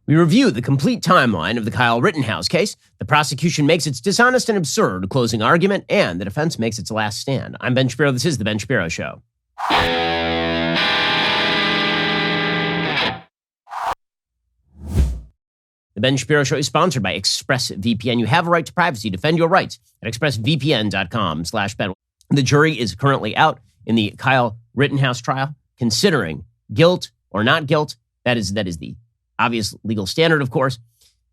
We review the complete timeline of the Kyle Rittenhouse case. The prosecution makes its dishonest and absurd closing argument, and the defense makes its last stand. I'm Ben Shapiro. This is The Ben Shapiro Show. The Ben Shapiro Show is sponsored by ExpressVPN. You have a right to privacy. Defend your rights at expressvpn.com/Ben. The jury is currently out in the Kyle Rittenhouse trial, considering guilt or not guilt. That is the obvious legal standard, of course.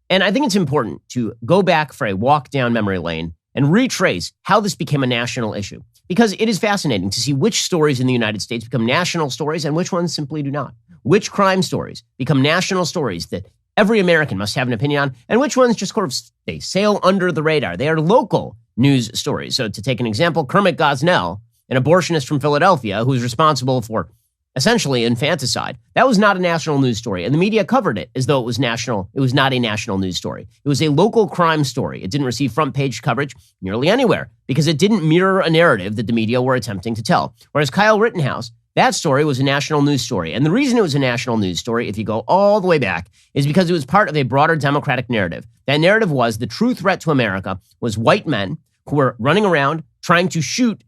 And I think it's important to go back for a walk down memory lane and retrace how this became a national issue, because it is fascinating to see which stories in the United States become national stories and which ones simply do not. Which crime stories become national stories that every American must have an opinion on, and which ones just sort of they sail under the radar. They are local news stories. So to take an example, Kermit Gosnell, an abortionist from Philadelphia who was responsible for essentially infanticide, that was not a national news story. And the media covered it as though it was national. It was not a national news story. It was a local crime story. It didn't receive front page coverage nearly anywhere because it didn't mirror a narrative that the media were attempting to tell. Whereas Kyle Rittenhouse, that story was a national news story. And the reason it was a national news story, if you go all the way back, is because it was part of a broader Democratic narrative. That narrative was the true threat to America was white men who were running around trying to shoot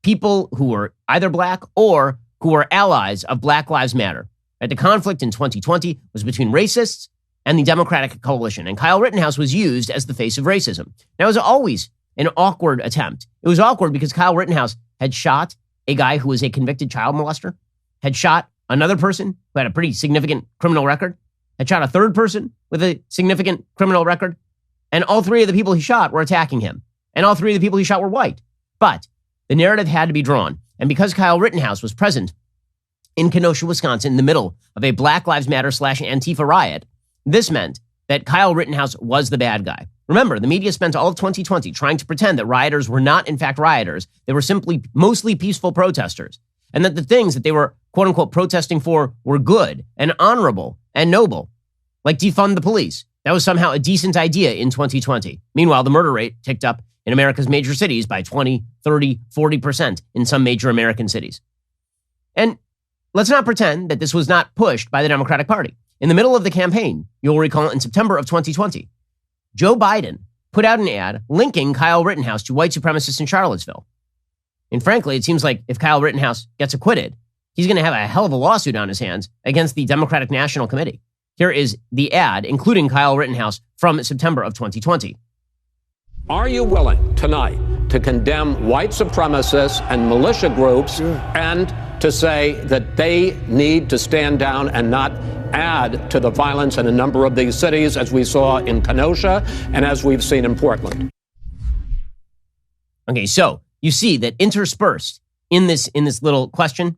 people who were either black or who were allies of Black Lives Matter. Right? The conflict in 2020 was between racists and the Democratic coalition, and Kyle Rittenhouse was used as the face of racism. Now, it was always an awkward attempt. It was awkward because Kyle Rittenhouse had shot a guy who was a convicted child molester, had shot another person who had a pretty significant criminal record, had shot a third person with a significant criminal record, and all three of the people he shot were attacking him, and all three of the people he shot were white. But the narrative had to be drawn. And because Kyle Rittenhouse was present in Kenosha, Wisconsin, in the middle of a Black Lives Matter /Antifa riot, this meant that Kyle Rittenhouse was the bad guy. Remember, the media spent all of 2020 trying to pretend that rioters were not, in fact, rioters. They were simply mostly peaceful protesters. And that the things that they were, quote unquote, protesting for were good and honorable and noble, like defund the police. That was somehow a decent idea in 2020. Meanwhile, the murder rate ticked up in America's major cities by 20, 30, 40% in some major American cities. And let's not pretend that this was not pushed by the Democratic Party. In the middle of the campaign, you'll recall in September of 2020, Joe Biden put out an ad linking Kyle Rittenhouse to white supremacists in Charlottesville. And frankly, it seems like if Kyle Rittenhouse gets acquitted, he's going to have a hell of a lawsuit on his hands against the Democratic National Committee. Here is the ad, including Kyle Rittenhouse, from September of 2020. Are you willing tonight to condemn white supremacists and militia groups and to say that they need to stand down and not add to the violence in a number of these cities, as we saw in Kenosha and as we've seen in Portland? Okay, so you see that interspersed in this little question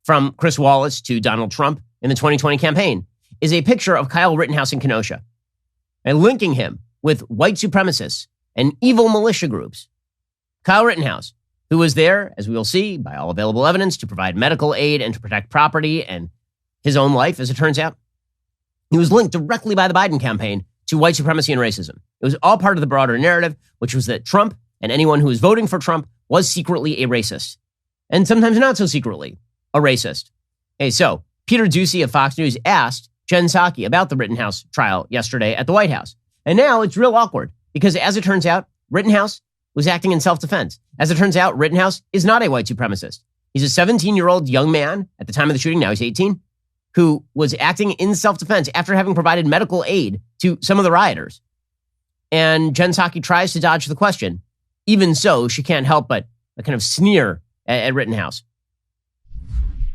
from Chris Wallace to Donald Trump in the 2020 campaign is a picture of Kyle Rittenhouse in Kenosha and linking him with white supremacists and evil militia groups. Kyle Rittenhouse, who was there, as we will see, by all available evidence, to provide medical aid and to protect property and his own life, as it turns out. He was linked directly by the Biden campaign to white supremacy and racism. It was all part of the broader narrative, which was that Trump and anyone who was voting for Trump was secretly a racist. And sometimes not so secretly, a racist. Hey, so Peter Doocy of Fox News asked Jen Psaki about the Rittenhouse trial yesterday at the White House. And now it's real awkward because, as it turns out, Rittenhouse was acting in self-defense. As it turns out, Rittenhouse is not a white supremacist. He's a 17-year-old young man at the time of the shooting, now he's 18, who was acting in self-defense after having provided medical aid to some of the rioters. And Jen Psaki tries to dodge the question. Even so, she can't help but kind of sneer at Rittenhouse.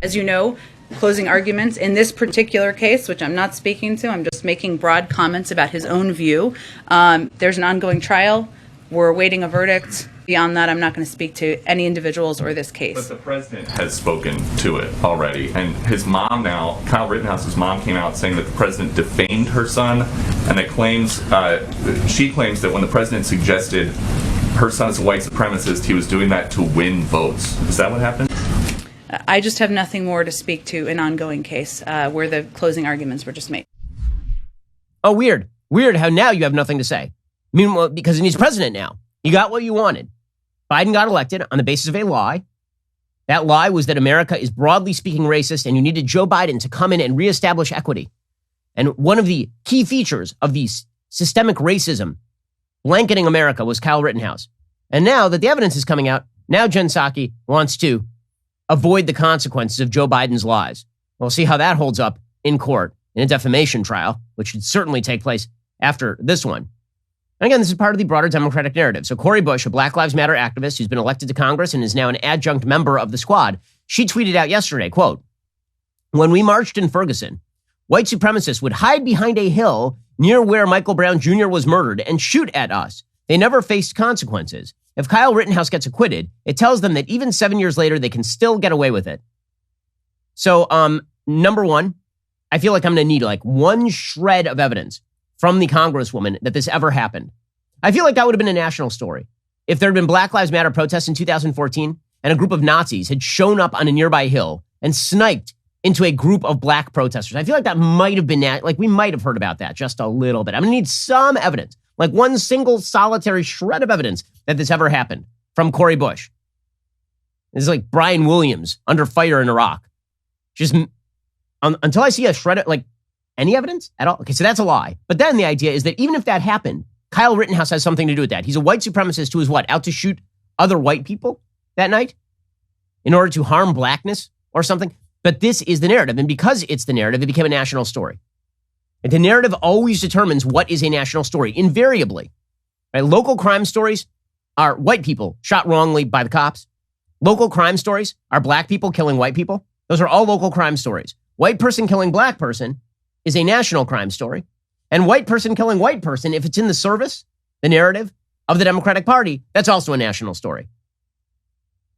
As you know, closing arguments in this particular case, which I'm not speaking to, I'm just making broad comments about his own view. There's an ongoing trial. We're awaiting a verdict. Beyond that, I'm not going to speak to any individuals or this case. But the president has spoken to it already. And his mom now, Kyle Rittenhouse's mom, came out saying that the president defamed her son. And that she claims that when the president suggested her son is a white supremacist, he was doing that to win votes. Is that what happened? I just have nothing more to speak to an ongoing case where the closing arguments were just made. Oh, weird. Weird how now you have nothing to say. Meanwhile, because he's president now. You got what you wanted. Biden got elected on the basis of a lie. That lie was that America is broadly speaking racist and you needed Joe Biden to come in and reestablish equity. And one of the key features of the systemic racism blanketing America was Kyle Rittenhouse. And now that the evidence is coming out, now Jen Psaki wants to avoid the consequences of Joe Biden's lies. We'll see how that holds up in court in a defamation trial, which should certainly take place after this one. And again, this is part of the broader Democratic narrative. So Cori Bush, a Black Lives Matter activist who's been elected to Congress and is now an adjunct member of the squad, she tweeted out yesterday, quote, "When we marched in Ferguson, white supremacists would hide behind a hill near where Michael Brown Jr. was murdered and shoot at us. They never faced consequences. If Kyle Rittenhouse gets acquitted, it tells them that even 7 years later, they can still get away with it." So, number one, I feel like I'm going to need like one shred of evidence from the Congresswoman that this ever happened. I feel like that would have been a national story. If there had been Black Lives Matter protests in 2014 and a group of Nazis had shown up on a nearby hill and sniped into a group of black protesters, I feel like that might have been, like we might have heard about that just a little bit. I'm going to need some evidence, like one single solitary shred of evidence that this ever happened from Cori Bush. This is like Brian Williams under fire in Iraq. Just until I see a shred of, like, any evidence at all? Okay, so that's a lie. But then the idea is that even if that happened, Kyle Rittenhouse has something to do with that. He's a white supremacist who is what? Out to shoot other white people that night in order to harm blackness or something? But this is the narrative. And because it's the narrative, it became a national story. And the narrative always determines what is a national story, invariably. Right? Local crime stories are white people shot wrongly by the cops. Local crime stories are black people killing white people. Those are all local crime stories. White person killing black person is a national crime story. And white person killing white person, if it's in the service, the narrative of the Democratic Party, that's also a national story.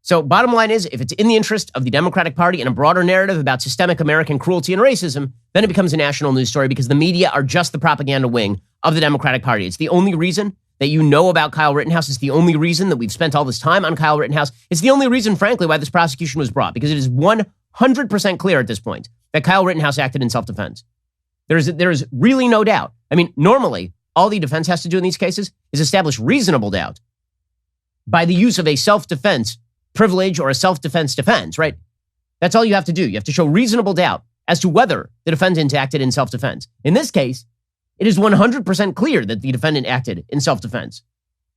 So bottom line is, if it's in the interest of the Democratic Party and a broader narrative about systemic American cruelty and racism, then it becomes a national news story because the media are just the propaganda wing of the Democratic Party. It's the only reason that you know about Kyle Rittenhouse. It's the only reason that we've spent all this time on Kyle Rittenhouse. It's the only reason, frankly, why this prosecution was brought, because it is 100% clear at this point that Kyle Rittenhouse acted in self-defense. There is really no doubt. I mean, normally, all the defense has to do in these cases is establish reasonable doubt by the use of a self-defense privilege or a self-defense defense, right? That's all you have to do. You have to show reasonable doubt as to whether the defendant acted in self-defense. In this case, it is 100% clear that the defendant acted in self-defense.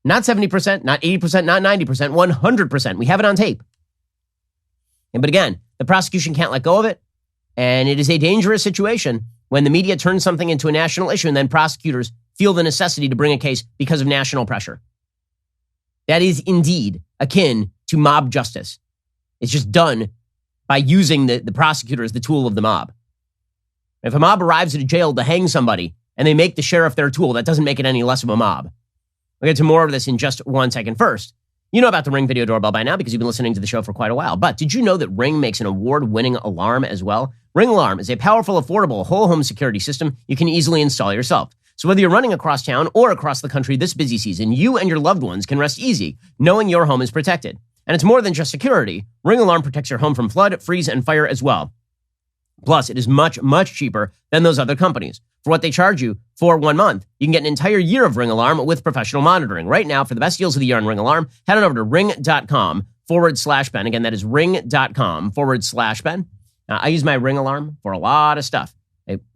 Not 70%, not 80%, not 90%, 100%. We have it on tape. But again, the prosecution can't let go of it. And it is a dangerous situation when the media turns something into a national issue and then prosecutors feel the necessity to bring a case because of national pressure. That is indeed akin to mob justice. It's just done by using the prosecutor as the tool of the mob. If a mob arrives at a jail to hang somebody and they make the sheriff their tool, that doesn't make it any less of a mob. We'll get to more of this in just 1 second. First, you know about the Ring video doorbell by now because you've been listening to the show for quite a while. But did you know that Ring makes an award-winning alarm as well? Ring Alarm is a powerful, affordable, whole home security system you can easily install yourself. So whether you're running across town or across the country this busy season, you and your loved ones can rest easy knowing your home is protected. And it's more than just security. Ring Alarm protects your home from flood, freeze, and fire as well. Plus, it is much, much cheaper than those other companies. For what they charge you for 1 month, you can get an entire year of Ring Alarm with professional monitoring. Right now, for the best deals of the year on Ring Alarm, head on over to ring.com/Ben. Again, that is ring.com/Ben. I use my Ring Alarm for a lot of stuff.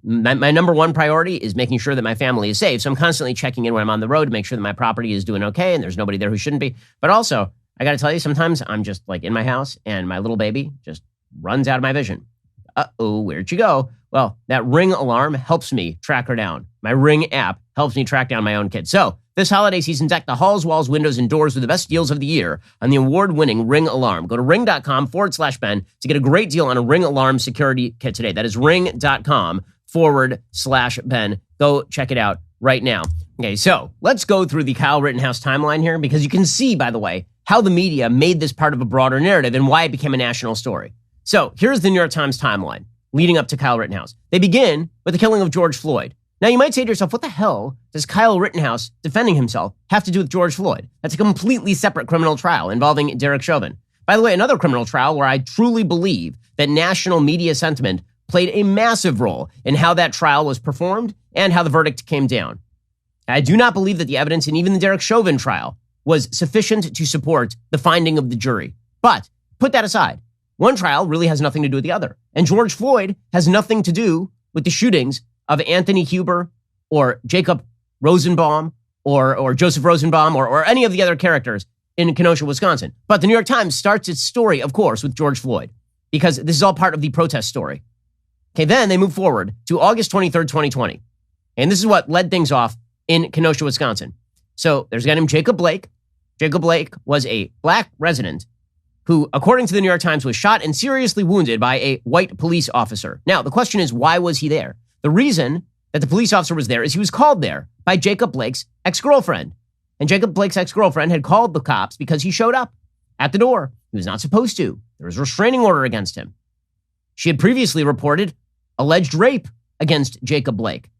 My number one priority is making sure that my family is safe. So I'm constantly checking in when I'm on the road to make sure that my property is doing okay and there's nobody there who shouldn't be. But also, I got to tell you, sometimes I'm just like in my house and my little baby just runs out of my vision. Uh-oh, where'd you go? Well, that Ring Alarm helps me track her down. My Ring app helps me track down my own kids. So this holiday season, deck the halls, walls, windows, and doors with the best deals of the year on the award-winning Ring Alarm. Go to ring.com/Ben to get a great deal on a Ring Alarm security kit today. That is ring.com/Ben. Go check it out right now. Okay, so let's go through the Kyle Rittenhouse timeline here because you can see, by the way, how the media made this part of a broader narrative and why it became a national story. So here's the New York Times timeline leading up to Kyle Rittenhouse. They begin with the killing of George Floyd. Now, you might say to yourself, what the hell does Kyle Rittenhouse defending himself have to do with George Floyd? That's a completely separate criminal trial involving Derek Chauvin. By the way, another criminal trial where I truly believe that national media sentiment played a massive role in how that trial was performed and how the verdict came down. I do not believe that the evidence in even the Derek Chauvin trial was sufficient to support the finding of the jury. But put that aside. One trial really has nothing to do with the other. And George Floyd has nothing to do with the shootings of Anthony Huber or Jacob Rosenbaum or Joseph Rosenbaum or any of the other characters in Kenosha, Wisconsin. But the New York Times starts its story, of course, with George Floyd, because this is all part of the protest story. Okay, then they move forward to August 23rd, 2020. And this is what led things off in Kenosha, Wisconsin. So there's a guy named Jacob Blake. Jacob Blake was a black resident who, according to the New York Times, was shot and seriously wounded by a white police officer. Now, the question is, why was he there? The reason that the police officer was there is he was called there by Jacob Blake's ex-girlfriend. And Jacob Blake's ex-girlfriend had called the cops because he showed up at the door. He was not supposed to. There was a restraining order against him. She had previously reported alleged rape against Jacob Blake.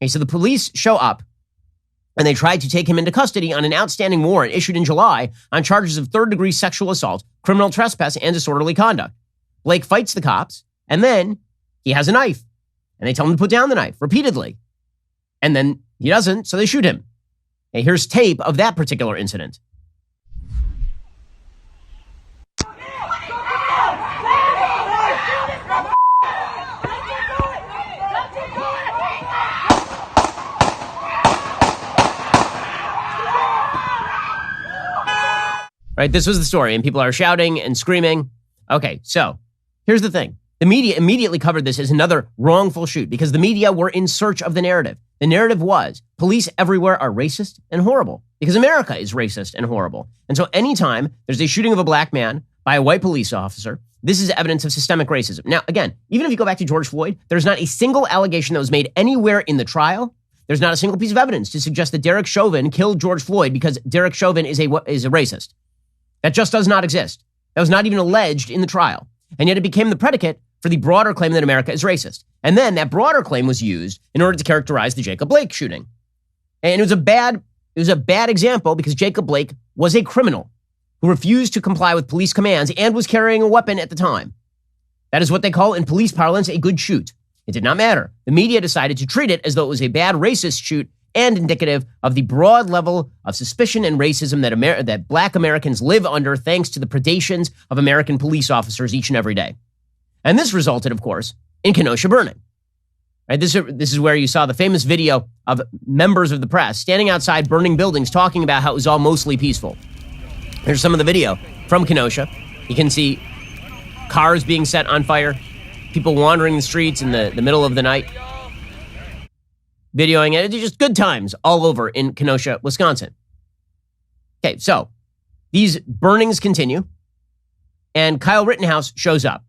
Okay, so the police show up and they tried to take him into custody on an outstanding warrant issued in July on charges of third-degree sexual assault, criminal trespass, and disorderly conduct. Blake fights the cops, and then he has a knife. And they tell him to put down the knife repeatedly. And then he doesn't, so they shoot him. Okay, here's tape of that particular incident. Right, this was the story, and people are shouting and screaming. Okay, so here's the thing. The media immediately covered this as another wrongful shoot because the media were in search of the narrative. The narrative was police everywhere are racist and horrible because America is racist and horrible. And so anytime there's a shooting of a black man by a white police officer, this is evidence of systemic racism. Now, again, even if you go back to George Floyd, there's not a single allegation that was made anywhere in the trial. There's not a single piece of evidence to suggest that Derek Chauvin killed George Floyd because Derek Chauvin is a racist. That just does not exist. That was not even alleged in the trial. And yet it became the predicate for the broader claim that America is racist. And then that broader claim was used in order to characterize the Jacob Blake shooting. And it was a bad example because Jacob Blake was a criminal who refused to comply with police commands and was carrying a weapon at the time. That is what they call in police parlance a good shoot. It did not matter. The media decided to treat it as though it was a bad racist shoot and indicative of the broad level of suspicion and racism that black Americans live under thanks to the predations of American police officers each and every day. And this resulted, of course, in Kenosha burning. Right? This is where you saw the famous video of members of the press standing outside burning buildings talking about how it was all mostly peaceful. Here's some of the video from Kenosha. You can see cars being set on fire, people wandering the streets in the middle of the night, videoing it. It's just good times all over in Kenosha, Wisconsin. Okay, so these burnings continue, and Kyle Rittenhouse shows up.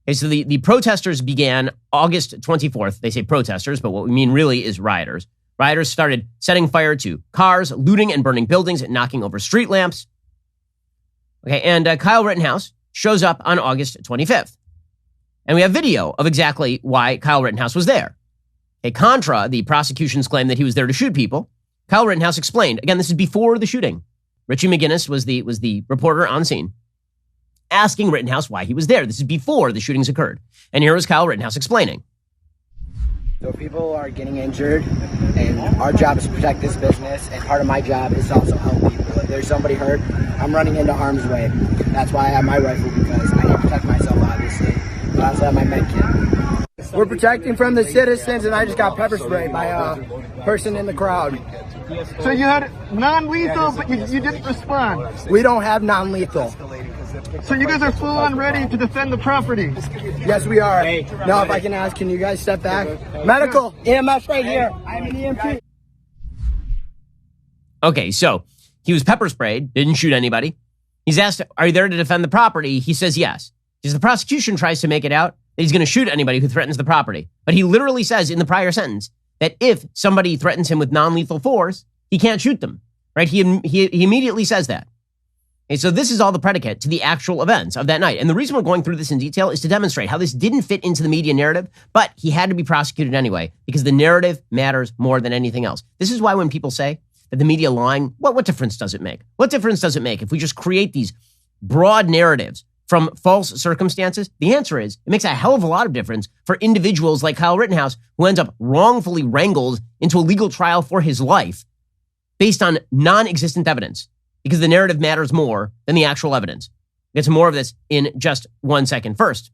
Okay, so the protesters began August 24th. They say protesters, but what we mean really is rioters. Rioters started setting fire to cars, looting and burning buildings, and knocking over street lamps. Okay, and Kyle Rittenhouse shows up on August 25th. And we have video of exactly why Kyle Rittenhouse was there. Okay, contra the prosecution's claim that he was there to shoot people, Kyle Rittenhouse explained, again, this is before the shooting. Richie McGinnis was the reporter on scene, asking Rittenhouse why he was there. This is before the shootings occurred. And here was Kyle Rittenhouse explaining. So people are getting injured, and our job is to protect this business, and part of my job is to also help people. If there's somebody hurt, I'm running into harm's way. That's why I have my rifle, because I need to protect myself, obviously. But I also have my med kit. We're protecting from the citizens, and I just got pepper sprayed by a person in the crowd. So you had non-lethal, but you didn't respond. We don't have non-lethal. So you guys are full on ready to defend the property? Yes, we are. Now, if I can ask, can you guys step back? Medical, EMS right here. I'm an EMT. Okay, so he was pepper sprayed, didn't shoot anybody. He's asked, are you there to defend the property? He says yes. Because the prosecution tries to make it out that he's going to shoot anybody who threatens the property. But he literally says in the prior sentence that if somebody threatens him with non-lethal force, he can't shoot them, right? He immediately says that. Okay, so this is all the predicate to the actual events of that night. And the reason we're going through this in detail is to demonstrate how this didn't fit into the media narrative, but he had to be prosecuted anyway because the narrative matters more than anything else. This is why when people say that the media lying, what difference does it make? What difference does it make if we just create these broad narratives from false circumstances? The answer is it makes a hell of a lot of difference for individuals like Kyle Rittenhouse, who ends up wrongfully wrangled into a legal trial for his life based on non-existent evidence, because the narrative matters more than the actual evidence. We'll get to more of this in just 1 second. First,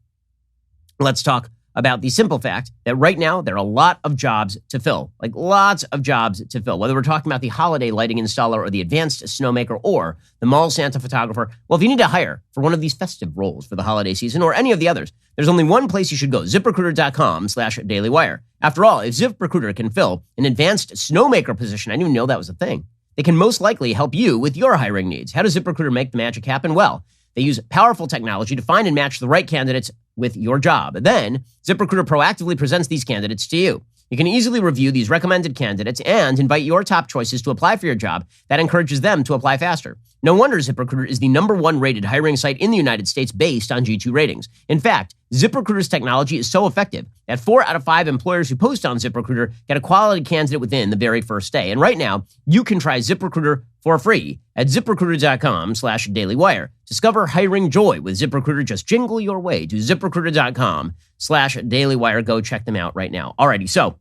let's talk about the simple fact that right now there are a lot of jobs to fill, like lots of jobs to fill, whether we're talking about the holiday lighting installer or the advanced snowmaker or the mall Santa photographer. Well, if you need to hire for one of these festive roles for the holiday season or any of the others, there's only one place you should go, ZipRecruiter.com/dailywire. After all, if ZipRecruiter can fill an advanced snowmaker position, I didn't even know that was a thing, they can most likely help you with your hiring needs. How does ZipRecruiter make the magic happen? Well, they use powerful technology to find and match the right candidates with your job. Then, ZipRecruiter proactively presents these candidates to you. You can easily review these recommended candidates and invite your top choices to apply for your job. That encourages them to apply faster. No wonder ZipRecruiter is the #1 rated hiring site in the United States based on G2 ratings. In fact, ZipRecruiter's technology is so effective that 4 out of 5 employers who post on ZipRecruiter get a quality candidate within the very first day. And right now, you can try ZipRecruiter for free at ZipRecruiter.com/dailywire. Discover hiring joy with ZipRecruiter. Just jingle your way to ZipRecruiter.com/dailywire. Go check them out right now. Alrighty, so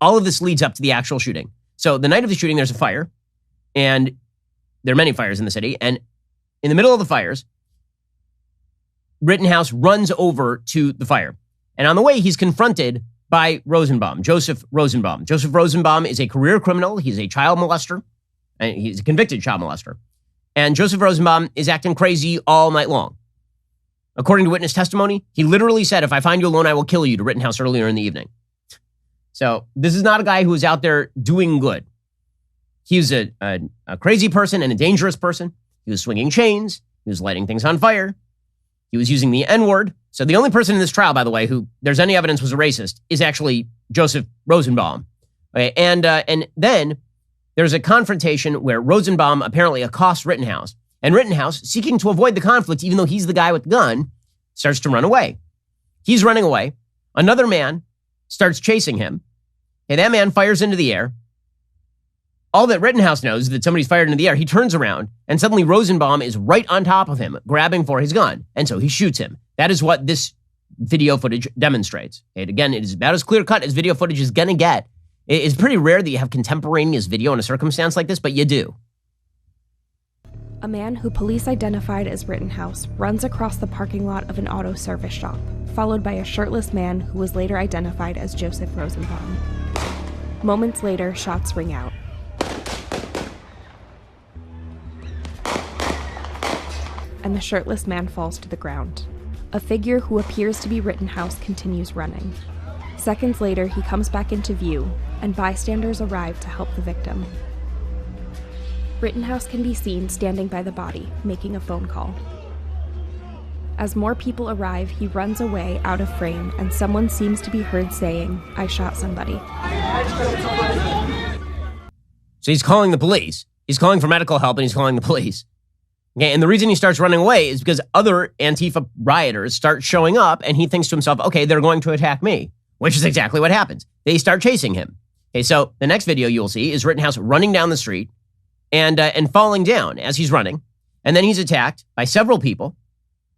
all of this leads up to the actual shooting. So the night of the shooting, there's a fire, and there are many fires in the city. And in the middle of the fires, Rittenhouse runs over to the fire. And on the way, he's confronted by Rosenbaum, Joseph Rosenbaum. Joseph Rosenbaum is a career criminal. He's a child molester. And he's a convicted child molester. And Joseph Rosenbaum is acting crazy all night long. According to witness testimony, he literally said, "If I find you alone, I will kill you," to Rittenhouse earlier in the evening. So this is not a guy who is out there doing good. He was a crazy person and a dangerous person. He was swinging chains. He was lighting things on fire. He was using the N-word. So the only person in this trial, by the way, who there's any evidence was a racist is actually Joseph Rosenbaum. Okay, and then there's a confrontation where Rosenbaum apparently accosts Rittenhouse. And Rittenhouse, seeking to avoid the conflict, even though he's the guy with the gun, starts to run away. He's running away. Another man starts chasing him. And that man fires into the air. All that Rittenhouse knows is that somebody's fired into the air. He turns around, and suddenly Rosenbaum is right on top of him, grabbing for his gun. And so he shoots him. That is what this video footage demonstrates. And again, it is about as clear-cut as video footage is going to get. It's pretty rare that you have contemporaneous video in a circumstance like this, but you do. A man who police identified as Rittenhouse runs across the parking lot of an auto service shop, followed by a shirtless man who was later identified as Joseph Rosenbaum. Moments later, shots ring out. And the shirtless man falls to the ground. A figure who appears to be Rittenhouse continues running. Seconds later, he comes back into view, and bystanders arrive to help the victim. Rittenhouse can be seen standing by the body, making a phone call. As more people arrive, he runs away out of frame, and someone seems to be heard saying, "I shot somebody." So he's calling the police. He's calling for medical help, and he's calling the police. Okay, and the reason he starts running away is because other Antifa rioters start showing up, and he thinks to himself, okay, they're going to attack me, which is exactly what happens. They start chasing him. Okay, so the next video you'll see is Rittenhouse running down the street and falling down as he's running. And then he's attacked by several people,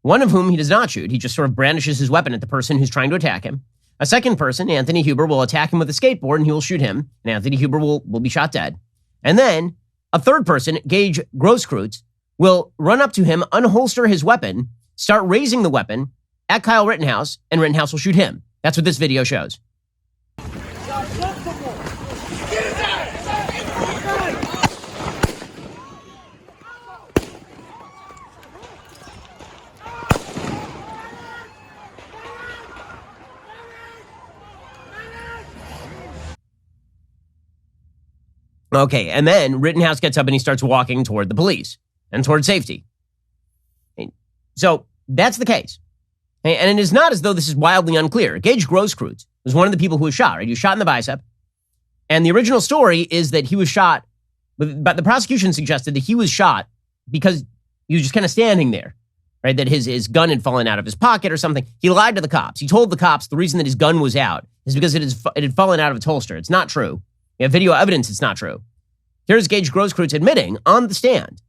one of whom he does not shoot. He just sort of brandishes his weapon at the person who's trying to attack him. A second person, Anthony Huber, will attack him with a skateboard, and he will shoot him, and Anthony Huber will be shot dead. And then a third person, Gage Grosskreutz, will run up to him, unholster his weapon, start raising the weapon at Kyle Rittenhouse, and Rittenhouse will shoot him. That's what this video shows. Okay, and then Rittenhouse gets up and he starts walking toward the police and toward safety. So that's the case. And it is not as though this is wildly unclear. Gage Grosskreutz was one of the people who was shot, right? He was shot in the bicep. And the original story is that he was shot, but the prosecution suggested that he was shot because he was just kind of standing there, right? That his gun had fallen out of his pocket or something. He lied to the cops. He told the cops the reason that his gun was out is because it had fallen out of its holster. It's not true. We have video evidence it's not true. Here's Gage Grosskreutz admitting on the stand,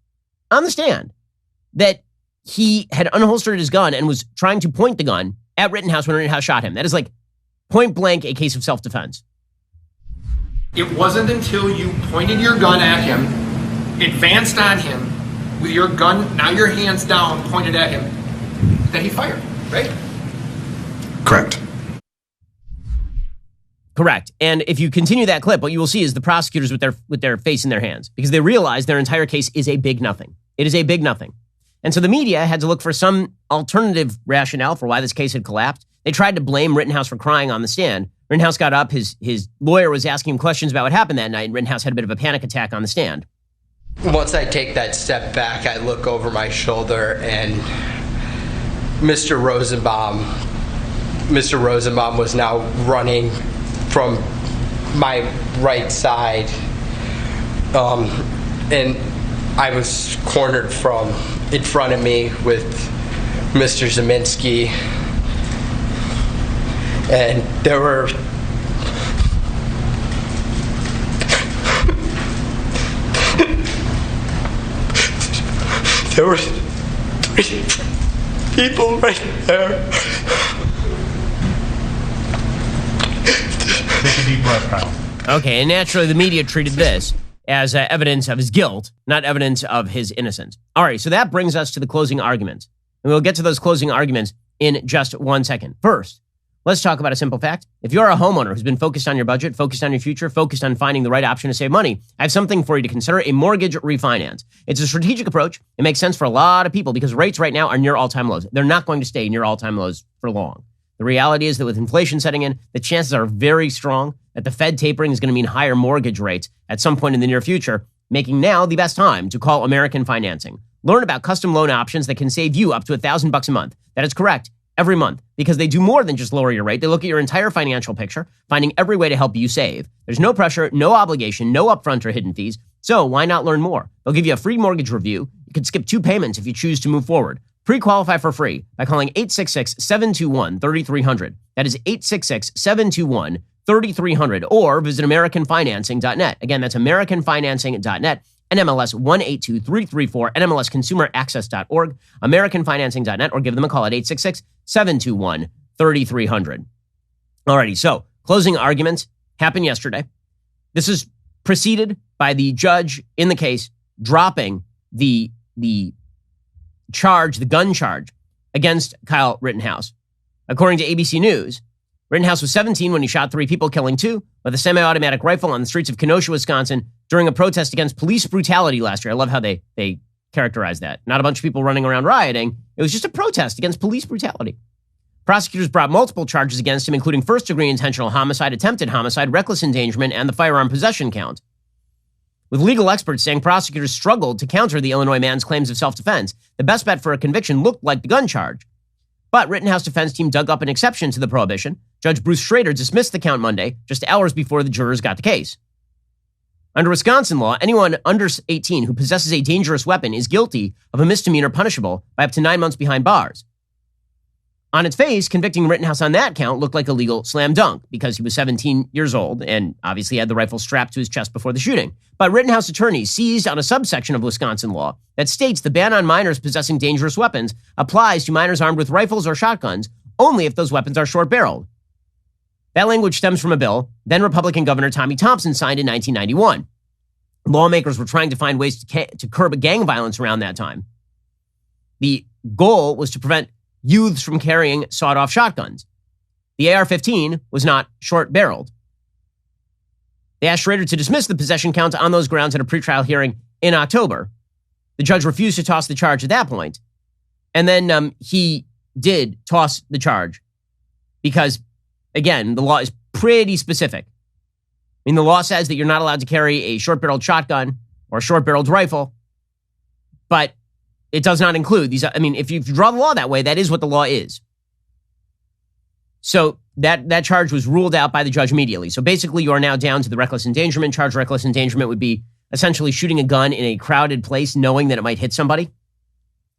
that he had unholstered his gun and was trying to point the gun at Rittenhouse when Rittenhouse shot him. That is like point blank a case of self-defense. It wasn't until you pointed your gun at him, advanced on him with your gun, now your hands down, pointed at him, that he fired, right? Correct. Correct. And if you continue that clip, what you will see is the prosecutors with their face in their hands because they realize their entire case is a big nothing. It is a big nothing. And so the media had to look for some alternative rationale for why this case had collapsed. They tried to blame Rittenhouse for crying on the stand. Rittenhouse got up. His lawyer was asking him questions about what happened that night, and Rittenhouse had a bit of a panic attack on the stand. Once I take that step back, I look over my shoulder, and Mr. Rosenbaum was now running from my right side, and I was cornered from in front of me with Mr. Zeminski, and there were three people right there. Take a deep breath, Kyle. Okay, and naturally the media treated this as evidence of his guilt, not evidence of his innocence. All right, so that brings us to the closing arguments. And we'll get to those closing arguments in just 1 second. First, let's talk about a simple fact. If you're a homeowner who's been focused on your budget, focused on your future, focused on finding the right option to save money, I have something for you to consider: a mortgage refinance. It's a strategic approach. It makes sense for a lot of people because rates right now are near all-time lows. They're not going to stay near all-time lows for long. The reality is that with inflation setting in, the chances are very strong that the Fed tapering is going to mean higher mortgage rates at some point in the near future, making now the best time to call American Financing. Learn about custom loan options that can save you up to $1,000 a month. That is correct, every month, because they do more than just lower your rate. They look at your entire financial picture, finding every way to help you save. There's no pressure, no obligation, no upfront or hidden fees. So why not learn more? They'll give you a free mortgage review. You can skip 2 payments if you choose to move forward. Pre-qualify for free by calling 866-721-3300. That is 866-721-3300, or visit AmericanFinancing.net. Again, that's AmericanFinancing.net, NMLS 182334, NMLSConsumerAccess.org, AmericanFinancing.net, or give them a call at 866-721-3300. Alrighty, so closing arguments happened yesterday. This is preceded by the judge in the case dropping the gun charge against Kyle Rittenhouse. According to ABC News, Rittenhouse was 17 when he shot 3 people, killing 2 with a semi-automatic rifle on the streets of Kenosha, Wisconsin, during a protest against police brutality last year. I love how they characterize that. Not a bunch of people running around rioting. It was just a protest against police brutality. Prosecutors brought multiple charges against him, including first-degree intentional homicide, attempted homicide, reckless endangerment, and the firearm possession count. With legal experts saying prosecutors struggled to counter the Illinois man's claims of self-defense, the best bet for a conviction looked like the gun charge. But Rittenhouse defense team dug up an exception to the prohibition. Judge Bruce Schrader dismissed the count Monday, just hours before the jurors got the case. Under Wisconsin law, anyone under 18 who possesses a dangerous weapon is guilty of a misdemeanor punishable by up to 9 months behind bars. On its face, convicting Rittenhouse on that count looked like a legal slam dunk because he was 17 years old and obviously had the rifle strapped to his chest before the shooting. But Rittenhouse attorneys seized on a subsection of Wisconsin law that states the ban on minors possessing dangerous weapons applies to minors armed with rifles or shotguns only if those weapons are short-barreled. That language stems from a bill then Republican Governor Tommy Thompson signed in 1991. Lawmakers were trying to find ways to curb gang violence around that time. The goal was to prevent youths from carrying sawed-off shotguns. The AR-15 was not short-barreled. They asked Schrader to dismiss the possession count on those grounds at a pretrial hearing in October. The judge refused to toss the charge at that point. And then he did toss the charge because, again, the law is pretty specific. I mean, the law says that you're not allowed to carry a short-barreled shotgun or a short-barreled rifle, but it does not include these. I mean, if you draw the law that way, that is what the law is. So that charge was ruled out by the judge immediately. So basically, you are now down to the reckless endangerment charge. Reckless endangerment would be essentially shooting a gun in a crowded place, knowing that it might hit somebody.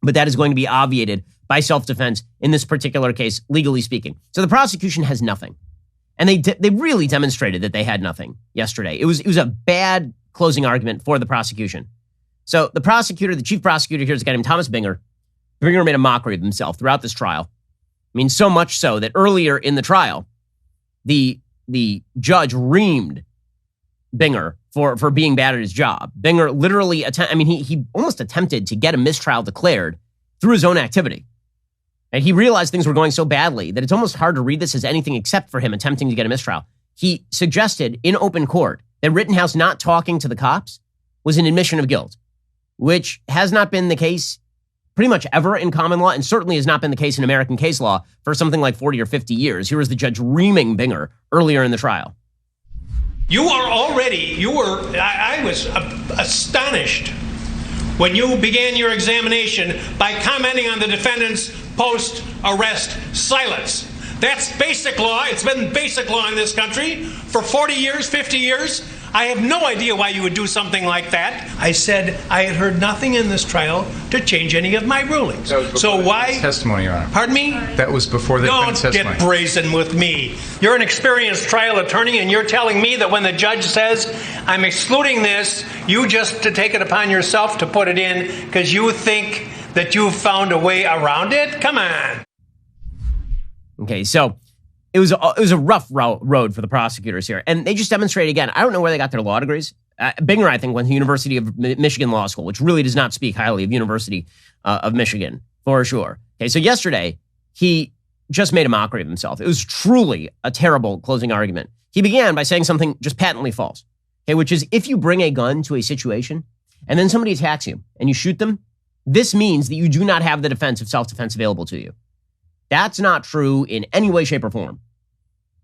But that is going to be obviated by self-defense in this particular case, legally speaking. So the prosecution has nothing. And they really demonstrated that they had nothing yesterday. It was a bad closing argument for the prosecution. So the prosecutor, the chief prosecutor here is a guy named Thomas Binger. Binger made a mockery of himself throughout this trial. I mean, so much so that earlier in the trial, the judge reamed Binger for being bad at his job. Binger literally, he almost attempted to get a mistrial declared through his own activity. And he realized things were going so badly that it's almost hard to read this as anything except for him attempting to get a mistrial. He suggested in open court that Rittenhouse not talking to the cops was an admission of guilt, which has not been the case pretty much ever in common law, and certainly has not been the case in American case law for something like 40 or 50 years. Here was the judge reaming Binger earlier in the trial. I was astonished when you began your examination by commenting on the defendant's post-arrest silence. That's basic law. It's been basic law in this country for 40 years, 50 years. I have no idea why you would do something like that. I said I had heard nothing in this trial to change any of my rulings. So why? Testimony, Your Honor. Pardon me? That was before the defense testimony. Don't get brazen with me. You're an experienced trial attorney, and you're telling me that when the judge says, I'm excluding this, you just to take it upon yourself to put it in because you think that you've found a way around it? Come on. Okay, so it was a rough road for the prosecutors here. And they just demonstrated again, I don't know where they got their law degrees. Binger, I think, went to University of Michigan Law School, which really does not speak highly of University of Michigan, for sure. Okay, so yesterday, he just made a mockery of himself. It was truly a terrible closing argument. He began by saying something just patently false, okay, which is if you bring a gun to a situation and then somebody attacks you and you shoot them, this means that you do not have the defense of self-defense available to you. That's not true in any way, shape, or form.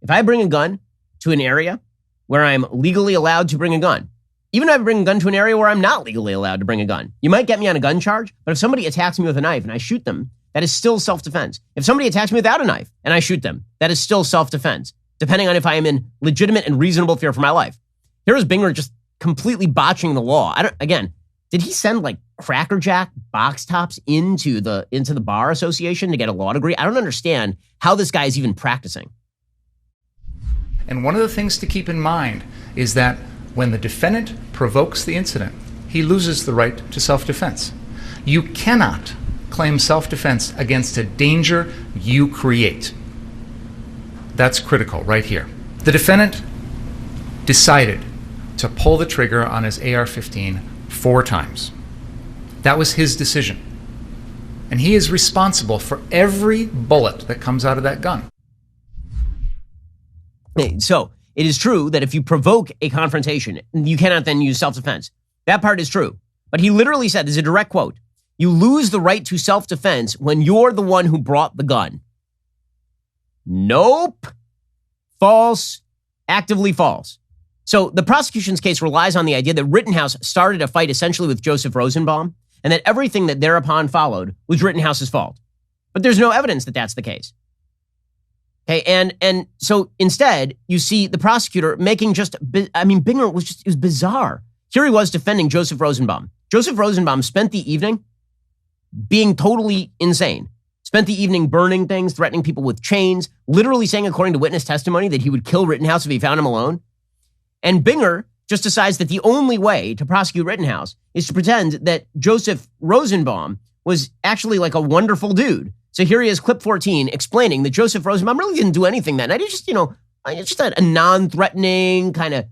If I bring a gun to an area where I'm legally allowed to bring a gun, even if I bring a gun to an area where I'm not legally allowed to bring a gun, you might get me on a gun charge, but if somebody attacks me with a knife and I shoot them, that is still self-defense. If somebody attacks me without a knife and I shoot them, that is still self-defense, depending on if I am in legitimate and reasonable fear for my life. Here is Binger just completely botching the law. Did he send like Cracker Jack box tops into the bar association to get a law degree? I don't understand how this guy is even practicing. And one of the things to keep in mind is that when the defendant provokes the incident, he loses the right to self-defense. You cannot claim self-defense against a danger you create. That's critical right here. The defendant decided to pull the trigger on his AR-15 4 times. That was his decision. And he is responsible for every bullet that comes out of that gun. So it is true that if you provoke a confrontation, you cannot then use self-defense. That part is true. But he literally said, this is a direct quote, you lose the right to self-defense when you're the one who brought the gun. Nope. False. Actively false. So the prosecution's case relies on the idea that Rittenhouse started a fight essentially with Joseph Rosenbaum and that everything that thereupon followed was Rittenhouse's fault. But there's no evidence that that's the case. Okay, and so instead, you see the prosecutor making Binger it was bizarre. Here he was defending Joseph Rosenbaum. Joseph Rosenbaum spent the evening being totally insane. Spent the evening burning things, threatening people with chains, literally saying, according to witness testimony, that he would kill Rittenhouse if he found him alone. And Binger just decides that the only way to prosecute Rittenhouse is to pretend that Joseph Rosenbaum was actually like a wonderful dude. So here he is, clip 14, explaining that Joseph Rosenbaum really didn't do anything that night. He just, just a non-threatening, kind of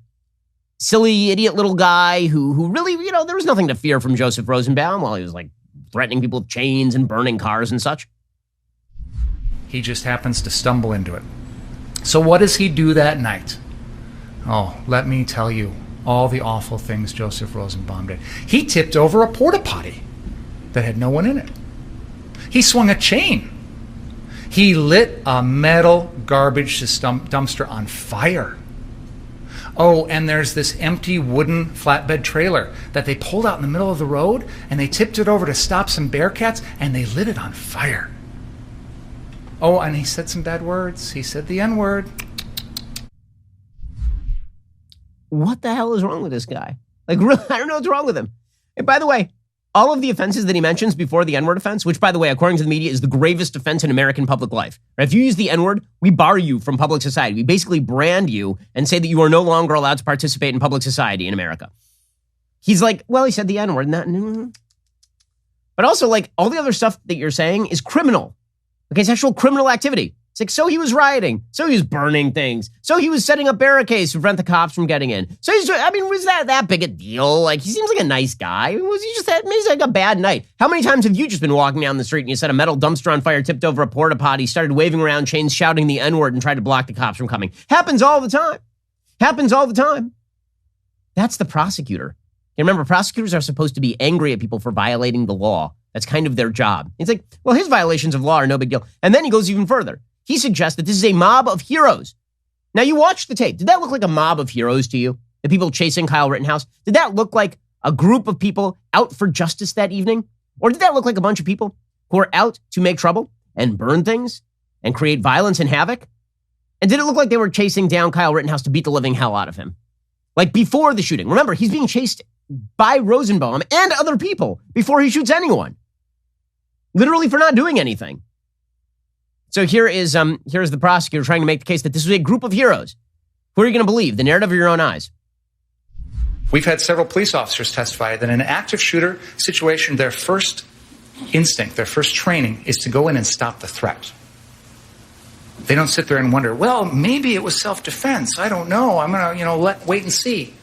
silly, idiot little guy who really, there was nothing to fear from Joseph Rosenbaum while he was like threatening people with chains and burning cars and such. He just happens to stumble into it. So what does he do that night? Oh, let me tell you all the awful things Joseph Rosenbaum did. He tipped over a porta potty that had no one in it. He swung a chain. He lit a metal garbage dumpster on fire. Oh, and there's this empty wooden flatbed trailer that they pulled out in the middle of the road and they tipped it over to stop some bearcats and they lit it on fire. Oh, and he said some bad words. He said the N-word. What the hell is wrong with this guy? Like, really, I don't know what's wrong with him. And by the way, all of the offenses that he mentions before the N-word offense, which, by the way, according to the media, is the gravest offense in American public life. Right? If you use the N-word, we bar you from public society. We basically brand you and say that you are no longer allowed to participate in public society in America. He's like, well, he said the N-word. And that, but also, like, all the other stuff that you're saying is criminal. Okay, sexual criminal activity. It's like, so he was rioting. So he was burning things. So he was setting up barricades to prevent the cops from getting in. So was that big a deal? Like, he seems like a nice guy. Was he just maybe like a bad night? How many times have you just been walking down the street and you set a metal dumpster on fire, tipped over a porta potty, started waving around chains, shouting the N-word and tried to block the cops from coming? Happens all the time. Happens all the time. That's the prosecutor. And remember, prosecutors are supposed to be angry at people for violating the law. That's kind of their job. It's like, well, his violations of law are no big deal. And then he goes even further. He suggests that this is a mob of heroes. Now, you watched the tape. Did that look like a mob of heroes to you? The people chasing Kyle Rittenhouse? Did that look like a group of people out for justice that evening? Or did that look like a bunch of people who are out to make trouble and burn things and create violence and havoc? And did it look like they were chasing down Kyle Rittenhouse to beat the living hell out of him? Like before the shooting. Remember, he's being chased by Rosenbaum and other people before he shoots anyone. Literally for not doing anything. So here's the prosecutor trying to make the case that this was a group of heroes. Who are you going to believe? The narrative of your own eyes? We've had several police officers testify that in an active shooter situation, their first instinct, their first training is to go in and stop the threat. They don't sit there and wonder, well, maybe it was self-defense. I don't know. I'm going to, wait and see.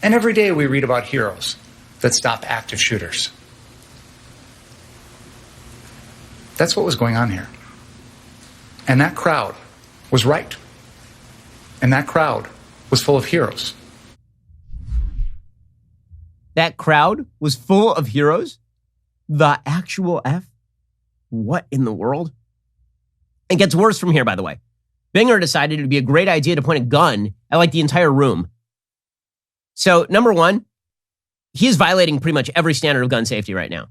And every day we read about heroes that stop active shooters. That's what was going on here. And that crowd was right. And that crowd was full of heroes. That crowd was full of heroes? The actual F? What in the world? It gets worse from here, by the way. Binger decided it would be a great idea to point a gun at like the entire room. So, number one, he is violating pretty much every standard of gun safety right now.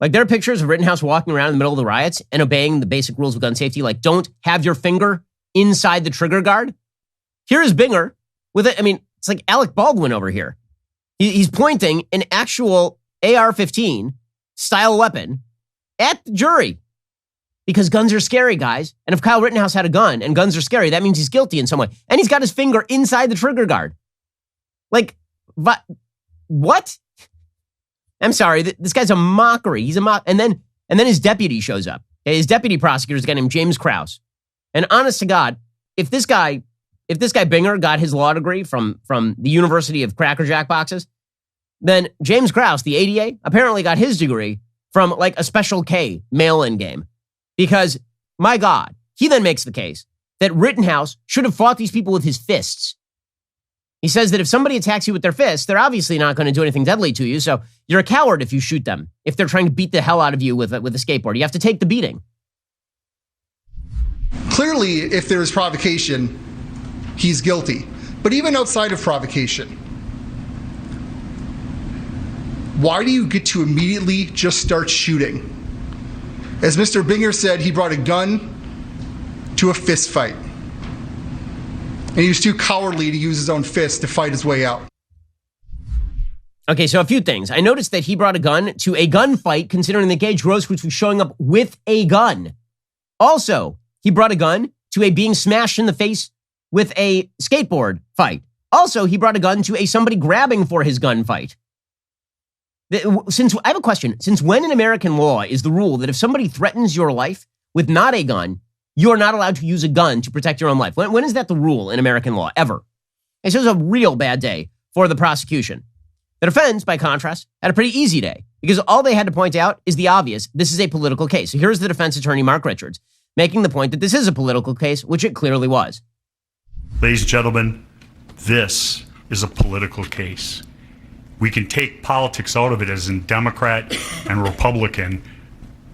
Like, there are pictures of Rittenhouse walking around in the middle of the riots and obeying the basic rules of gun safety, like don't have your finger inside the trigger guard. Here is Binger with it. I mean, it's like Alec Baldwin over here. He's pointing an actual AR-15 style weapon at the jury because guns are scary, guys. And if Kyle Rittenhouse had a gun and guns are scary, that means he's guilty in some way. And he's got his finger inside the trigger guard. Like, what? I'm sorry, this guy's a mockery. He's a mock. And then his deputy shows up. Okay, his deputy prosecutor is a guy named James Krause. And honest to God, if this guy Binger got his law degree from the University of Cracker Jack boxes, then James Krause, the ADA, apparently got his degree from like a Special K mail-in game. Because, my God, he then makes the case that Rittenhouse should have fought these people with his fists. He says that if somebody attacks you with their fists, they're obviously not going to do anything deadly to you, so you're a coward if you shoot them. If they're trying to beat the hell out of you with a skateboard, you have to take the beating. Clearly, if there is provocation, he's guilty. But even outside of provocation, why do you get to immediately just start shooting? As Mr. Binger said, he brought a gun to a fist fight. And he was too cowardly to use his own fist to fight his way out. Okay, so a few things. I noticed that he brought a gun to a gunfight, considering that Gage Grosskreutz was showing up with a gun. Also, he brought a gun to a being smashed in the face with a skateboard fight. Also, he brought a gun to a somebody grabbing for his gun fight. I have a question. Since when in American law is the rule that if somebody threatens your life with not a gun, you are not allowed to use a gun to protect your own life? When is that the rule in American law, ever? And so it was a real bad day for the prosecution. The defense, by contrast, had a pretty easy day because all they had to point out is the obvious. This is a political case. So here's the defense attorney, Mark Richards, making the point that this is a political case, which it clearly was. Ladies and gentlemen, this is a political case. We can take politics out of it as in Democrat and Republican,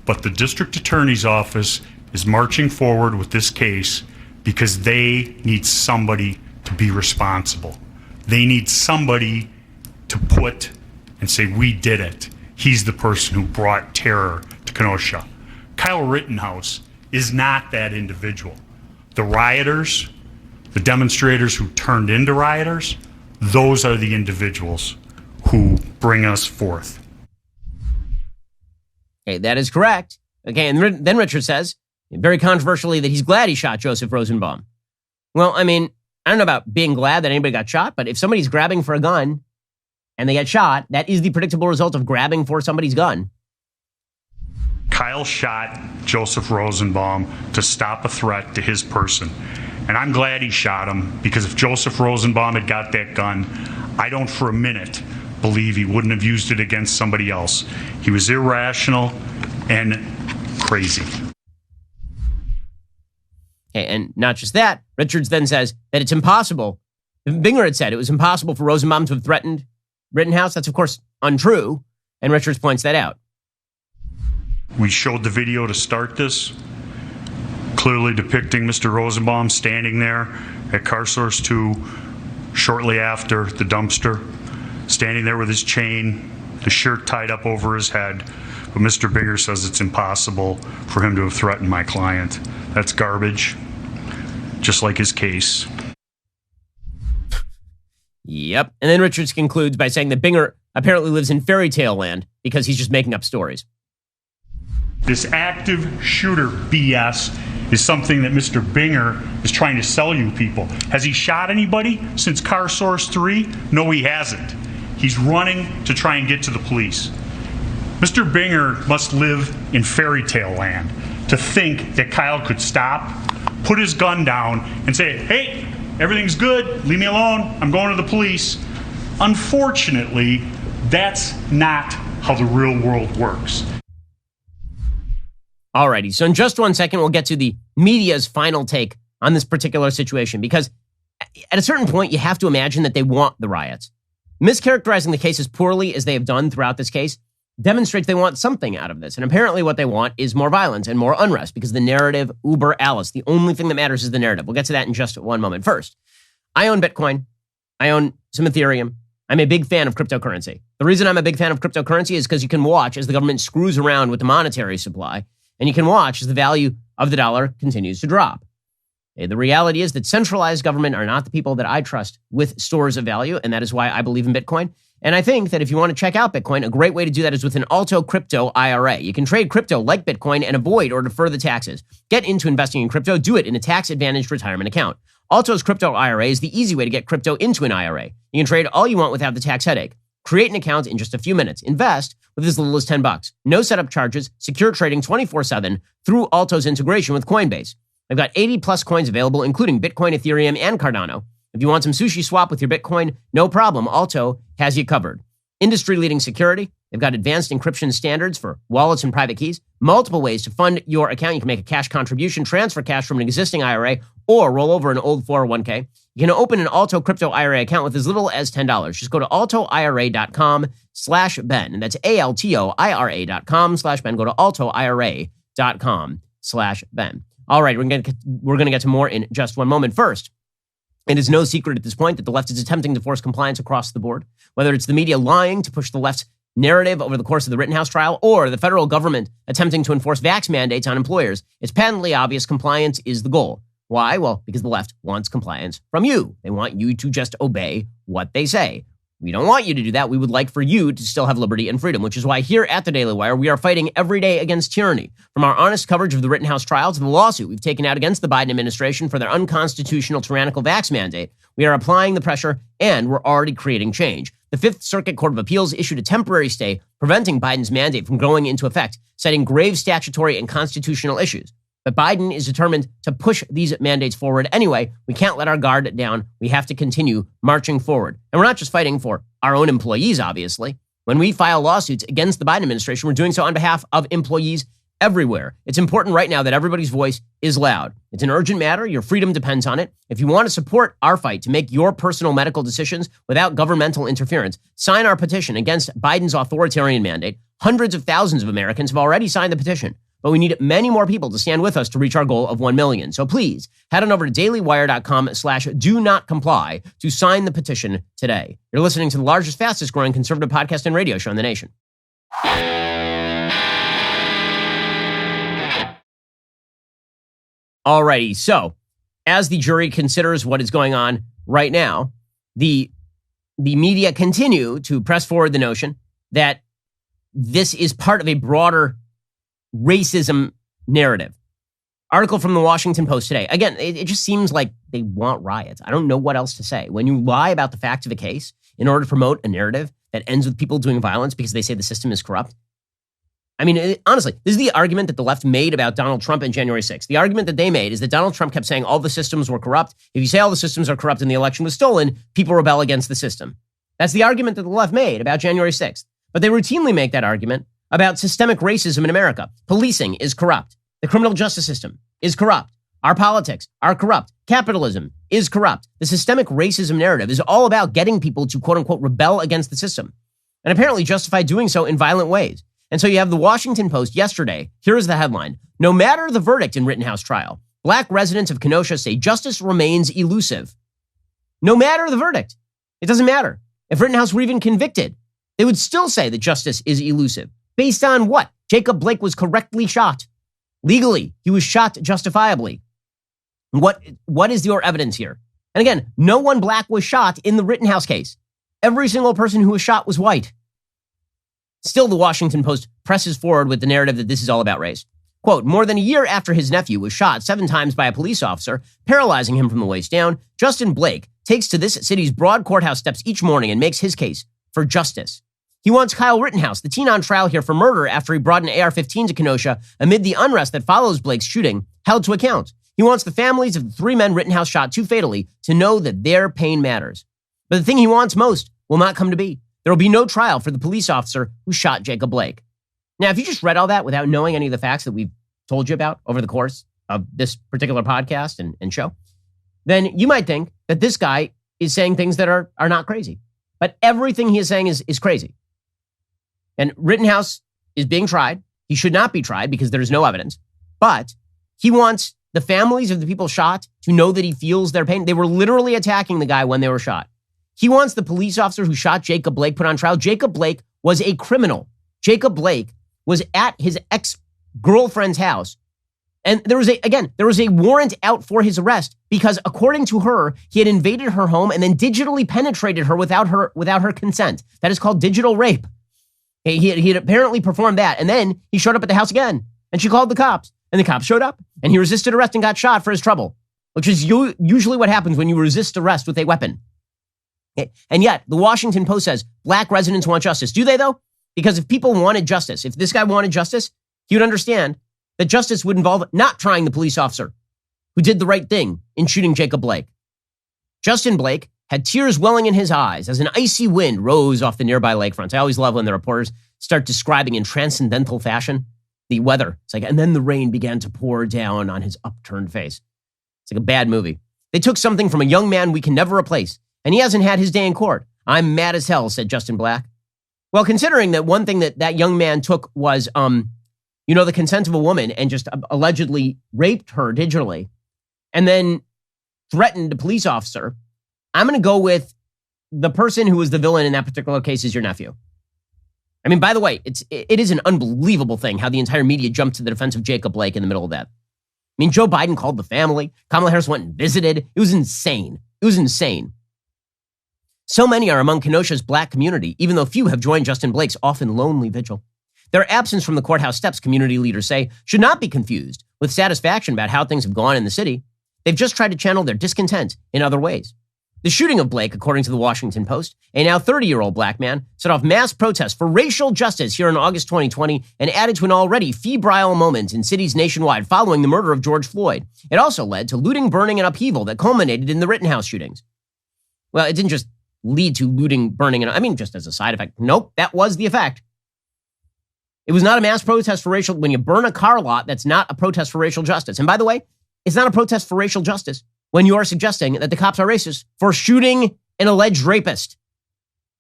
but the district attorney's office is marching forward with this case because they need somebody to be responsible. They need somebody to put and say, we did it. He's the person who brought terror to Kenosha. Kyle Rittenhouse is not that individual. The rioters, the demonstrators who turned into rioters, those are the individuals who bring us forth. Okay, that is correct. Okay, and then Richard says, very controversially, that he's glad he shot Joseph Rosenbaum. Well, I mean, I don't know about being glad that anybody got shot, but if somebody's grabbing for a gun and they get shot, that is the predictable result of grabbing for somebody's gun. Kyle shot Joseph Rosenbaum to stop a threat to his person. And I'm glad he shot him, because if Joseph Rosenbaum had got that gun, I don't for a minute believe he wouldn't have used it against somebody else. He was irrational and crazy. Okay, and not just that, Richards then says that it's impossible. Binger had said it was impossible for Rosenbaum to have threatened Rittenhouse. That's, of course, untrue. And Richards points that out. We showed the video to start this, clearly depicting Mr. Rosenbaum standing there at Car Source 2 shortly after the dumpster, standing there with his chain, the shirt tied up over his head. But Mr. Binger says it's impossible for him to have threatened my client. That's garbage, just like his case. Yep. And then Richards concludes by saying that Binger apparently lives in fairy tale land because he's just making up stories. This active shooter BS is something that Mr. Binger is trying to sell you people. Has he shot anybody since Car Source 3? No, he hasn't. He's running to try and get to the police. Mr. Binger must live in fairy tale land to think that Kyle could stop, put his gun down, and say, hey, everything's good, leave me alone, I'm going to the police. Unfortunately, that's not how the real world works. Alrighty, so in just 1 second, we'll get to the media's final take on this particular situation, because at a certain point, you have to imagine that they want the riots. Mischaracterizing the case as poorly as they have done throughout this case demonstrates they want something out of this. And apparently what they want is more violence and more unrest, because the narrative, uber alles, the only thing that matters is the narrative. We'll get to that in just one moment. First, I own Bitcoin. I own some Ethereum. I'm a big fan of cryptocurrency. The reason I'm a big fan of cryptocurrency is because you can watch as the government screws around with the monetary supply, and you can watch as the value of the dollar continues to drop. The reality is that centralized government are not the people that I trust with stores of value, and that is why I believe in Bitcoin. And I think that if you want to check out Bitcoin, a great way to do that is with an Alto Crypto IRA. You can trade crypto like Bitcoin and avoid or defer the taxes. Get into investing in crypto. Do it in a tax-advantaged retirement account. Alto's Crypto IRA is the easy way to get crypto into an IRA. You can trade all you want without the tax headache. Create an account in just a few minutes. Invest with as little as $10. No setup charges. Secure trading 24/7 through Alto's integration with Coinbase. They've got 80 plus coins available, including Bitcoin, Ethereum, and Cardano. If you want some sushi swap with your Bitcoin, no problem. Alto has you covered. Industry-leading security. They've got advanced encryption standards for wallets and private keys. Multiple ways to fund your account. You can make a cash contribution, transfer cash from an existing IRA, or roll over an old 401k. You can open an Alto Crypto IRA account with as little as $10. Just go to altoira.com/Ben. And that's ALTOIRA.com/Ben. Go to altoira.com/Ben. All right, we're going to get to more in just one moment. First, it is no secret at this point that the left is attempting to force compliance across the board, whether it's the media lying to push the left's narrative over the course of the Rittenhouse trial or the federal government attempting to enforce vax mandates on employers. It's patently obvious compliance is the goal. Why? Well, because the left wants compliance from you. They want you to just obey what they say. We don't want you to do that. We would like for you to still have liberty and freedom, which is why here at the Daily Wire, we are fighting every day against tyranny. From our honest coverage of the Rittenhouse trial to the lawsuit we've taken out against the Biden administration for their unconstitutional tyrannical vax mandate, we are applying the pressure and we're already creating change. The Fifth Circuit Court of Appeals issued a temporary stay preventing Biden's mandate from going into effect, citing grave statutory and constitutional issues. But Biden is determined to push these mandates forward anyway. We can't let our guard down. We have to continue marching forward. And we're not just fighting for our own employees, obviously. When we file lawsuits against the Biden administration, we're doing so on behalf of employees everywhere. It's important right now that everybody's voice is loud. It's an urgent matter. Your freedom depends on it. If you want to support our fight to make your personal medical decisions without governmental interference, sign our petition against Biden's authoritarian mandate. Hundreds of thousands of Americans have already signed the petition. But we need many more people to stand with us to reach our goal of 1 million. So please head on over to dailywire.com/do-not-comply to sign the petition today. You're listening to the largest, fastest growing conservative podcast and radio show in the nation. Alrighty, so as the jury considers what is going on right now, the media continue to press forward the notion that this is part of a broader racism narrative. Article from the Washington Post today. Again, it just seems like they want riots. I don't know what else to say. When you lie about the facts of a case in order to promote a narrative that ends with people doing violence because they say the system is corrupt, I mean, honestly, this is the argument that the left made about Donald Trump and January 6th. The argument that they made is that Donald Trump kept saying all the systems were corrupt. If you say all the systems are corrupt and the election was stolen, people rebel against the system. That's the argument that the left made about January 6th. But they routinely make that argument about systemic racism in America. Policing is corrupt. The criminal justice system is corrupt. Our politics are corrupt. Capitalism is corrupt. The systemic racism narrative is all about getting people to, quote unquote, rebel against the system, and apparently justify doing so in violent ways. And so you have the Washington Post yesterday. Here's the headline. No matter the verdict in Rittenhouse trial, Black residents of Kenosha say justice remains elusive. No matter the verdict. It doesn't matter. If Rittenhouse were even convicted, they would still say that justice is elusive. Based on what? Jacob Blake was correctly shot. Legally, he was shot justifiably. What is your evidence here? And again, no one Black was shot in the Rittenhouse case. Every single person who was shot was white. Still, the Washington Post presses forward with the narrative that this is all about race. Quote, more than a year after his nephew was shot 7 times by a police officer, paralyzing him from the waist down, Justin Blake takes to this city's broad courthouse steps each morning and makes his case for justice. He wants Kyle Rittenhouse, the teen on trial here for murder after he brought an AR-15 to Kenosha amid the unrest that follows Blake's shooting, held to account. He wants the families of the 3 men Rittenhouse shot too fatally to know that their pain matters. But the thing he wants most will not come to be. There will be no trial for the police officer who shot Jacob Blake. Now, if you just read all that without knowing any of the facts that we've told you about over the course of this particular podcast and show, then you might think that this guy is saying things that are not crazy. But everything he is saying is crazy. And Rittenhouse is being tried. He should not be tried because there is no evidence. But he wants the families of the people shot to know that he feels their pain. They were literally attacking the guy when they were shot. He wants the police officer who shot Jacob Blake put on trial. Jacob Blake was a criminal. Jacob Blake was at his ex-girlfriend's house. And there was a warrant out for his arrest because, according to her, he had invaded her home and then digitally penetrated her without her consent. That is called digital rape. He had apparently performed that. And then he showed up at the house again and she called the cops and the cops showed up and he resisted arrest and got shot for his trouble, which is usually what happens when you resist arrest with a weapon. And yet, the Washington Post says Black residents want justice. Do they, though? Because if people wanted justice, if this guy wanted justice, he would understand that justice would involve not trying the police officer who did the right thing in shooting Jacob Blake. Justin Blake had tears welling in his eyes as an icy wind rose off the nearby lakefront. I always love when the reporters start describing in transcendental fashion the weather. It's like, and then the rain began to pour down on his upturned face. It's like a bad movie. They took something from a young man we can never replace. And he hasn't had his day in court. I'm mad as hell, said Justin Black. Well, considering that one thing that young man took was, the consent of a woman and just allegedly raped her digitally and then threatened a police officer, I'm going to go with the person who was the villain in that particular case is your nephew. I mean, by the way, it is an unbelievable thing how the entire media jumped to the defense of Jacob Blake in the middle of that. I mean, Joe Biden called the family. Kamala Harris went and visited. It was insane. So many are among Kenosha's Black community, even though few have joined Justin Blake's often lonely vigil. Their absence from the courthouse steps, community leaders say, should not be confused with satisfaction about how things have gone in the city. They've just tried to channel their discontent in other ways. The shooting of Blake, according to the Washington Post, a now 30-year-old Black man, set off mass protests for racial justice here in August 2020 and added to an already febrile moment in cities nationwide following the murder of George Floyd. It also led to looting, burning, and upheaval that culminated in the Rittenhouse shootings. Well, it didn't just lead to looting, burning, and just as a side effect. Nope, that was the effect. It was not a mass protest for racial. When you burn a car lot, that's not a protest for racial justice. And by the way, it's not a protest for racial justice when you are suggesting that the cops are racist for shooting an alleged rapist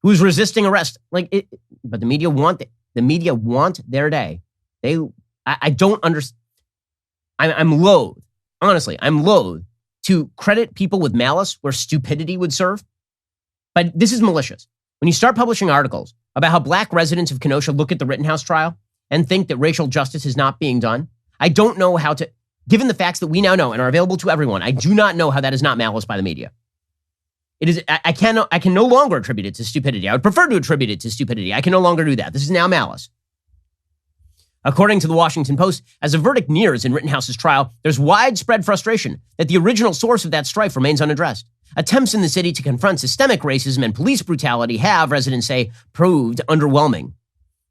who's resisting arrest. But the media want their day. I don't understand. I'm loath, honestly, to credit people with malice where stupidity would serve. But this is malicious. When you start publishing articles about how Black residents of Kenosha look at the Rittenhouse trial and think that racial justice is not being done, I don't know how to, given the facts that we now know and are available to everyone, I do not know how that is not malice by the media. It is. I can no longer attribute it to stupidity. I would prefer to attribute it to stupidity. I can no longer do that. This is now malice. According to the Washington Post, as a verdict nears in Rittenhouse's trial, there's widespread frustration that the original source of that strife remains unaddressed. Attempts in the city to confront systemic racism and police brutality have, residents say, proved underwhelming.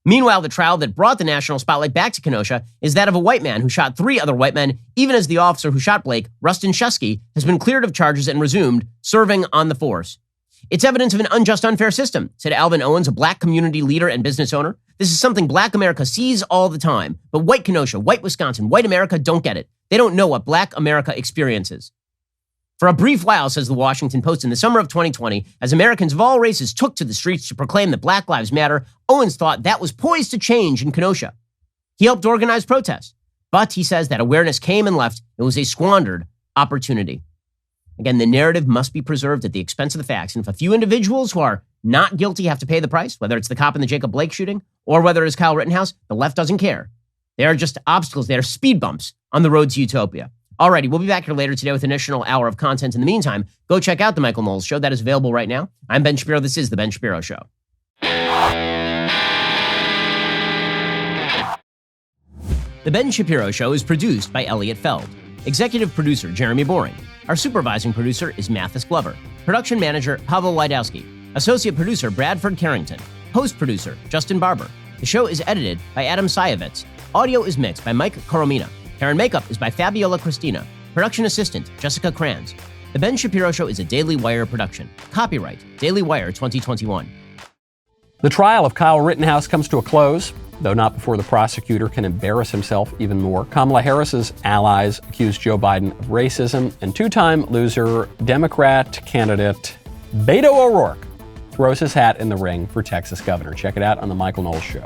Meanwhile, the trial that brought the national spotlight back to Kenosha is that of a white man who shot 3 other white men, even as the officer who shot Blake, Rustin Shusky, has been cleared of charges and resumed serving on the force. It's evidence of an unjust, unfair system, said Alvin Owens, a black community leader and business owner. This is something black America sees all the time, but white Kenosha, white Wisconsin, white America don't get it. They don't know what black America experiences. For a brief while, says the Washington Post, in the summer of 2020, as Americans of all races took to the streets to proclaim that Black Lives Matter, Owens thought that was poised to change in Kenosha. He helped organize protests, but he says that awareness came and left. It was a squandered opportunity. Again, the narrative must be preserved at the expense of the facts, and if a few individuals who are not guilty have to pay the price, whether it's the cop in the Jacob Blake shooting or whether it's Kyle Rittenhouse, the left doesn't care. They are just obstacles. They are speed bumps on the road to utopia. Alrighty, we'll be back here later today with an additional hour of content. In the meantime, go check out The Michael Knowles Show. That is available right now. I'm Ben Shapiro. This is The Ben Shapiro Show. The Ben Shapiro Show is produced by Elliot Feld. Executive producer, Jeremy Boring. Our supervising producer is Mathis Glover. Production manager, Pavel Wydowski. Associate producer, Bradford Carrington. Host producer, Justin Barber. The show is edited by Adam Sayevitz. Audio is mixed by Mike Coromina. Hair and makeup is by Fabiola Cristina. Production assistant, Jessica Kranz. The Ben Shapiro Show is a Daily Wire production. Copyright, Daily Wire 2021. The trial of Kyle Rittenhouse comes to a close, though not before the prosecutor can embarrass himself even more. Kamala Harris's allies accuse Joe Biden of racism, and two-time loser Democrat candidate Beto O'Rourke throws his hat in the ring for Texas governor. Check it out on The Michael Knowles Show.